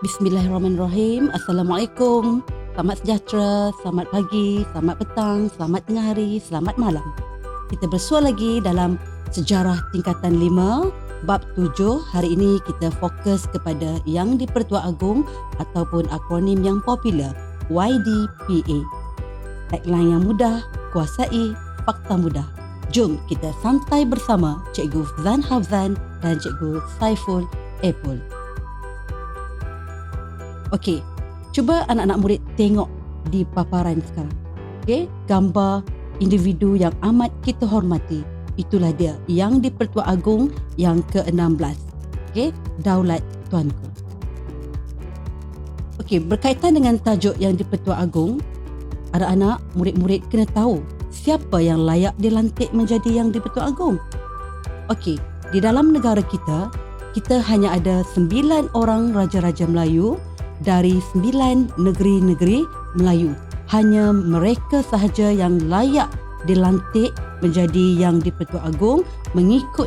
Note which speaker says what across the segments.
Speaker 1: Bismillahirrahmanirrahim. Assalamualaikum. Selamat sejahtera, selamat pagi, selamat petang, selamat tengah hari, selamat malam. Kita bersua lagi dalam Sejarah Tingkatan 5, Bab 7. Hari ini kita fokus kepada Yang di-Pertua Agong ataupun akronim yang popular, YDPA. Tagline yang mudah, kuasai fakta mudah. Jom kita santai bersama Cikgu Zan Hafzan dan Cikgu Saiful Epul. Okey, cuba anak-anak murid tengok di paparan sekarang. Okey, gambar individu yang amat kita hormati. Itulah dia, Yang di-Pertua Agong yang ke-16. Okey, Daulat Tuanku. Okey, berkaitan dengan tajuk Yang di-Pertua Agong, anak-anak murid-murid kena tahu siapa yang layak dilantik menjadi Yang di-Pertua Agong. Okey, di dalam negara kita hanya ada 9 orang raja-raja Melayu dari 9 negeri-negeri Melayu. Hanya mereka sahaja yang layak dilantik menjadi Yang di-Pertua Agong mengikut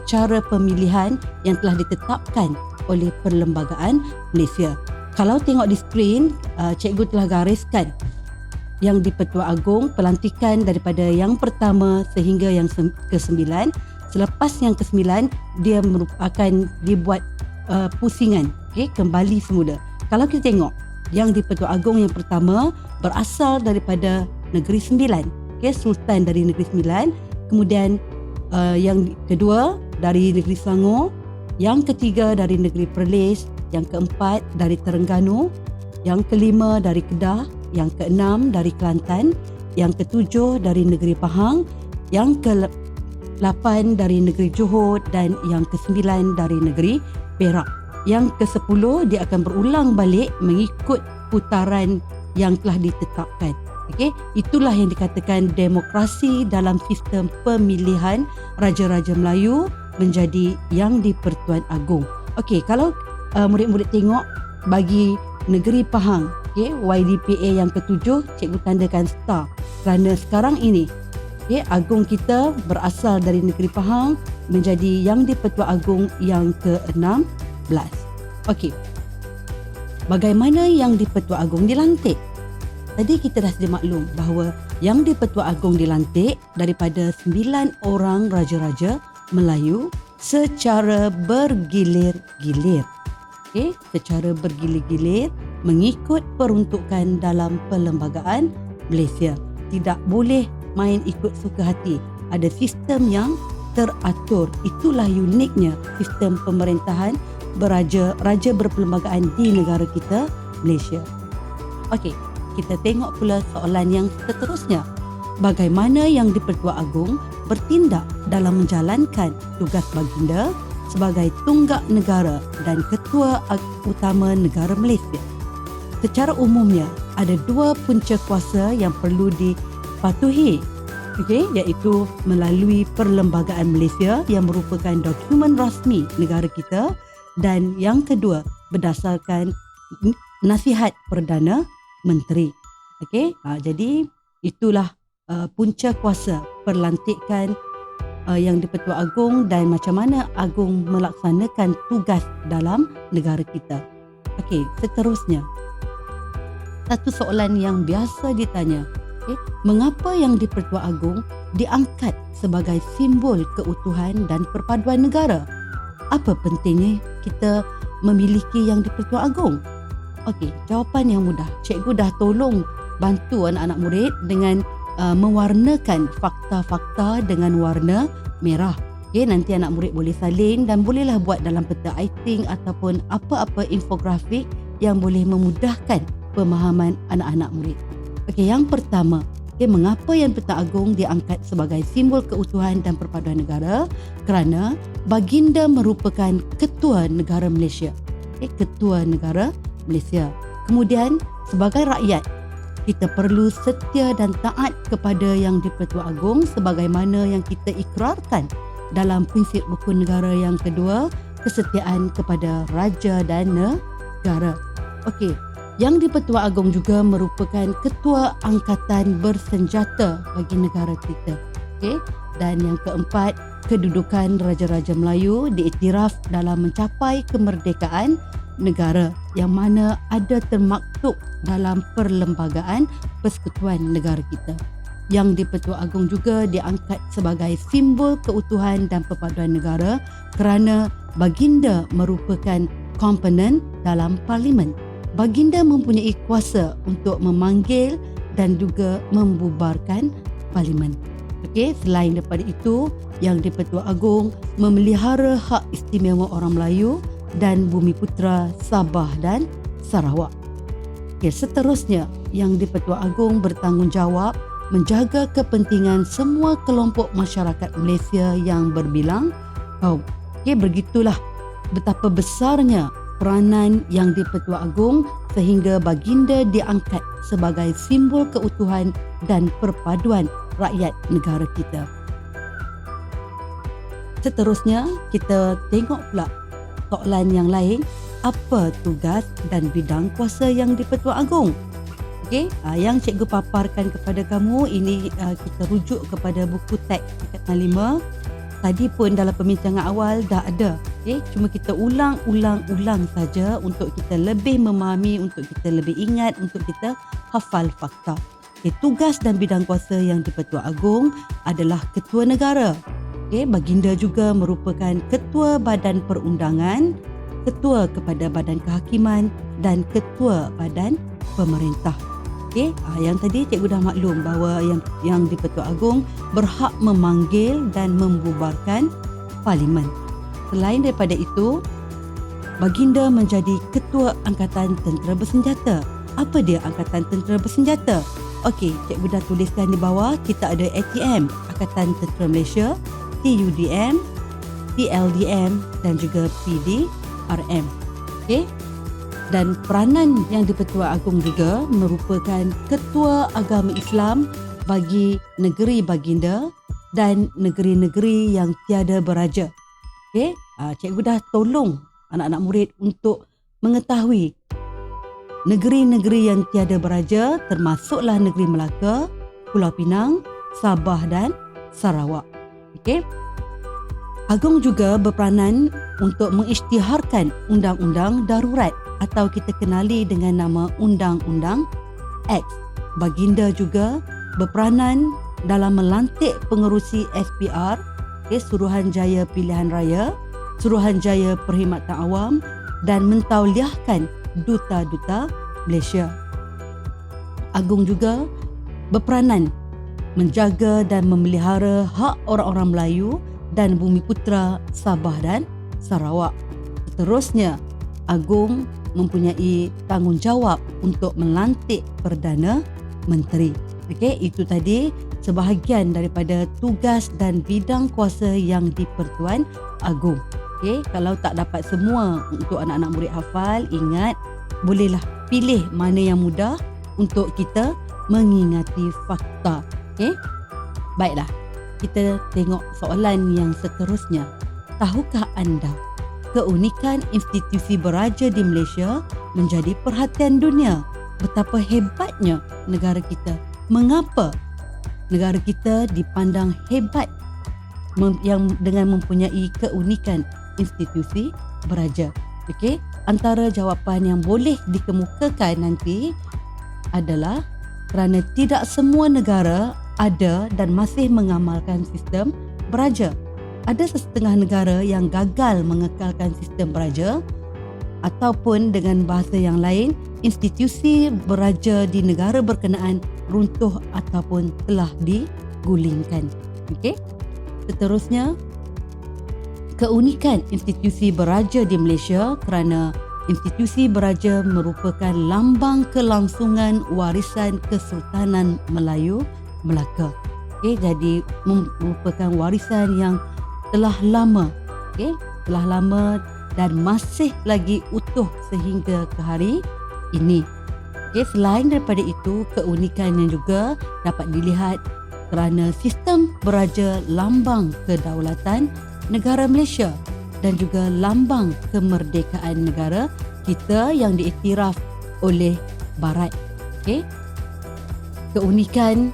Speaker 1: cara pemilihan yang telah ditetapkan oleh Perlembagaan Malaysia. Kalau tengok di skrin, cikgu telah gariskan Yang di-Pertua Agong, pelantikan daripada yang pertama sehingga yang ke-9. Selepas yang ke-9, dia akan dibuat pusingan, kembali semula. Kalau kita tengok Yang di-Pertua Agong yang pertama berasal daripada Negeri Sembilan, Sultan dari Negeri Sembilan. Kemudian yang kedua dari Negeri Selangor, yang ketiga dari Negeri Perlis, yang keempat dari Terengganu, yang kelima dari Kedah, yang keenam dari Kelantan, yang ketujuh dari Negeri Pahang, yang ke-8 dari Negeri Johor dan yang ke-9 dari Negeri Perak. Yang ke-10 dia akan berulang balik mengikut putaran yang telah ditetapkan. Okey, itulah yang dikatakan demokrasi dalam sistem pemilihan Raja-Raja Melayu menjadi Yang di-Pertuan Agong. Okey, kalau murid-murid tengok bagi Negeri Pahang, YDPA yang ke-7, cikgu tandakan star kerana sekarang ini Agong kita berasal dari Negeri Pahang menjadi Yang di-Pertua Agong yang ke-16. Okey, bagaimana Yang di-Pertua Agong dilantik? Tadi kita dah sedia maklum bahawa Yang di-Pertua Agong dilantik daripada 9 orang raja-raja Melayu secara bergilir-gilir. Secara bergilir-gilir mengikut peruntukan dalam Perlembagaan Malaysia. Tidak boleh main ikut suka hati. Ada sistem yang teratur. Itulah uniknya sistem pemerintahan raja berperlembagaan di negara kita, Malaysia. Okey, kita tengok pula soalan yang seterusnya. Bagaimana Yang di-Pertua Agong bertindak dalam menjalankan tugas baginda sebagai tunggak negara dan ketua utama negara Malaysia? Secara umumnya, ada 2 punca kuasa yang perlu dipatuhi, iaitu melalui Perlembagaan Malaysia yang merupakan dokumen rasmi negara kita, dan yang kedua berdasarkan nasihat Perdana Menteri. Jadi itulah punca kuasa perlantikan Yang di-Pertua Agong dan macam mana Agong melaksanakan tugas dalam negara kita. Seterusnya, satu soalan yang biasa ditanya, mengapa Yang di-Pertua Agong diangkat sebagai simbol keutuhan dan perpaduan negara? Apa pentingnya kita memiliki Yang di-Pertua Agong? Jawapan yang mudah. Cikgu dah tolong bantu anak-anak murid dengan mewarnakan fakta-fakta dengan warna merah. Nanti anak murid boleh salin dan bolehlah buat dalam peta iting ataupun apa-apa infografik yang boleh memudahkan pemahaman anak-anak murid. Yang pertama, mengapa Yang di-Pertua Agong diangkat sebagai simbol keutuhan dan perpaduan negara? Kerana baginda merupakan ketua negara Malaysia. Ketua negara Malaysia. Kemudian sebagai rakyat, kita perlu setia dan taat kepada Yang di-Pertua Agong sebagaimana yang kita ikrarkan dalam prinsip rukun negara yang kedua, kesetiaan kepada raja dan negara. Yang di-Pertua Agong juga merupakan ketua angkatan bersenjata bagi negara kita. Dan yang keempat, kedudukan Raja-Raja Melayu diiktiraf dalam mencapai kemerdekaan negara yang mana ada termaktub dalam Perlembagaan Persekutuan Negara kita. Yang di-Pertua Agong juga diangkat sebagai simbol keutuhan dan perpaduan negara kerana baginda merupakan komponen dalam parlimen. Baginda mempunyai kuasa untuk memanggil dan juga membubarkan parlimen. Okey, selain daripada itu, yang di-Pertua Agong memelihara hak istimewa orang Melayu dan Bumiputera Sabah dan Sarawak. Okey, seterusnya, yang di-Pertua Agong bertanggungjawab menjaga kepentingan semua kelompok masyarakat Malaysia yang berbilang kaum. Okey, begitulah betapa besarnya peranan yang di-Pertua Agong sehingga baginda diangkat sebagai simbol keutuhan dan perpaduan rakyat negara kita. Seterusnya, kita tengok pula soalan yang lain. Apa tugas dan bidang kuasa yang di-Pertua Agong? Okey, yang cikgu paparkan kepada kamu ini kita rujuk kepada buku teks tingkatan 5. Tadi pun dalam perbincangan awal dah ada. Okey, cuma kita ulang saja untuk kita lebih memahami, untuk kita lebih ingat, untuk kita hafal fakta. Okey, tugas dan bidang kuasa yang di-Pertua Agong adalah ketua negara. Okey, baginda juga merupakan ketua badan perundangan, ketua kepada badan kehakiman dan ketua badan pemerintah. Okey, yang tadi cikgu dah maklum bahawa yang di-Pertua Agong berhak memanggil dan membubarkan parlimen. Selain daripada itu, baginda menjadi ketua Angkatan Tentera Bersenjata. Apa dia Angkatan Tentera Bersenjata? Okey, cikgu dah tuliskan di bawah. Kita ada ATM, Angkatan Tentera Malaysia, TUDM, TLDM dan juga PDRM. Okey. Dan peranan yang di-Pertua Agong juga merupakan ketua agama Islam bagi negeri baginda dan negeri-negeri yang tiada beraja. Okey, cikgu dah tolong anak-anak murid untuk mengetahui negeri-negeri yang tiada beraja termasuklah negeri Melaka, Pulau Pinang, Sabah dan Sarawak. Okey. Agong juga berperanan untuk mengisytiharkan undang-undang darurat atau kita kenali dengan nama Undang-Undang X. Baginda juga berperanan dalam melantik pengerusi SPR, Suruhanjaya Pilihan Raya, Suruhanjaya Perkhidmatan Awam dan mentauliahkan duta-duta Malaysia. Agong juga berperanan menjaga dan memelihara hak orang-orang Melayu dan Bumiputera Sabah dan Sarawak. Seterusnya, Agong mempunyai tanggungjawab untuk melantik Perdana Menteri. Okey, itu tadi sebahagian daripada tugas dan bidang kuasa yang di-Pertuan Agong. Okey, kalau tak dapat semua untuk anak-anak murid hafal, ingat bolehlah pilih mana yang mudah untuk kita mengingati fakta. Okey. Baiklah. Kita tengok soalan yang seterusnya. Tahukah anda keunikan institusi beraja di Malaysia menjadi perhatian dunia? Betapa hebatnya negara kita. Mengapa negara kita dipandang hebat yang dengan mempunyai keunikan institusi beraja? Okey, antara jawapan yang boleh dikemukakan nanti adalah kerana tidak semua negara ada dan masih mengamalkan sistem beraja. Ada setengah negara yang gagal mengekalkan sistem beraja, ataupun dengan bahasa yang lain, institusi beraja di negara berkenaan runtuh ataupun telah digulingkan. Okey. Seterusnya, keunikan institusi beraja di Malaysia kerana institusi beraja merupakan lambang kelangsungan warisan Kesultanan Melayu Melaka. Okey, jadi merupakan warisan yang telah lama, telah lama dan masih lagi utuh sehingga ke hari ini. Okey, selain daripada itu, keunikan yang juga dapat dilihat kerana sistem beraja lambang kedaulatan negara Malaysia dan juga lambang kemerdekaan negara kita yang diiktiraf oleh Barat. Okey. Keunikan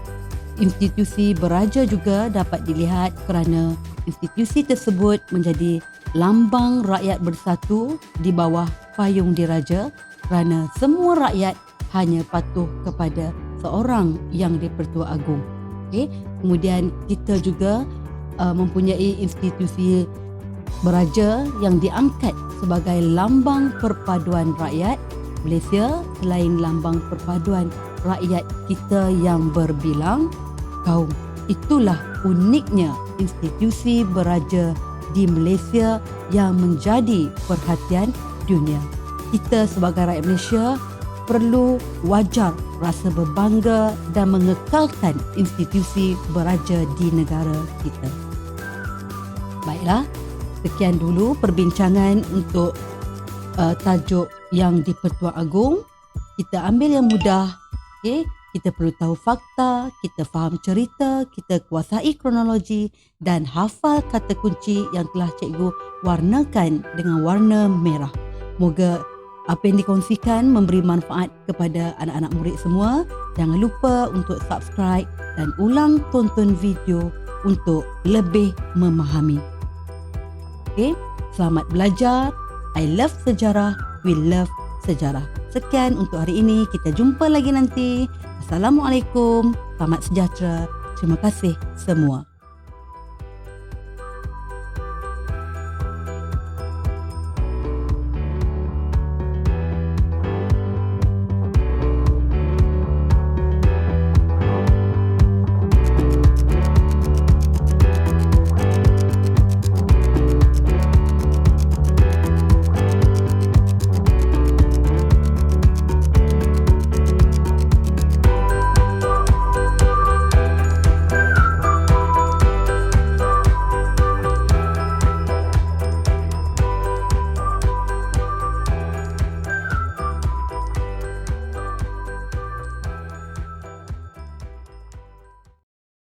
Speaker 1: institusi beraja juga dapat dilihat kerana institusi tersebut menjadi lambang rakyat bersatu di bawah payung diraja kerana semua rakyat hanya patuh kepada seorang yang di-Pertua Agong. Okay? Kemudian kita juga mempunyai institusi beraja yang diangkat sebagai lambang perpaduan rakyat Malaysia. Selain lambang perpaduan rakyat kita yang berbilang kaum, itulah uniknya institusi beraja di Malaysia yang menjadi perhatian dunia. Kita sebagai rakyat Malaysia perlu wajar rasa berbangga dan mengekalkan institusi beraja di negara kita. Baiklah, sekian dulu perbincangan untuk tajuk yang di-Pertua Agong. Kita ambil yang mudah, okay? Kita perlu tahu fakta, kita faham cerita, kita kuasai kronologi dan hafal kata kunci yang telah cikgu warnakan dengan warna merah. Moga apa yang dikongsikan memberi manfaat kepada anak-anak murid semua. Jangan lupa untuk subscribe dan ulang tonton video untuk lebih memahami. Okay? Selamat belajar. I love sejarah. We love sejarah. Sekian untuk hari ini. Kita jumpa lagi nanti. Assalamualaikum. Selamat sejahtera. Terima kasih semua.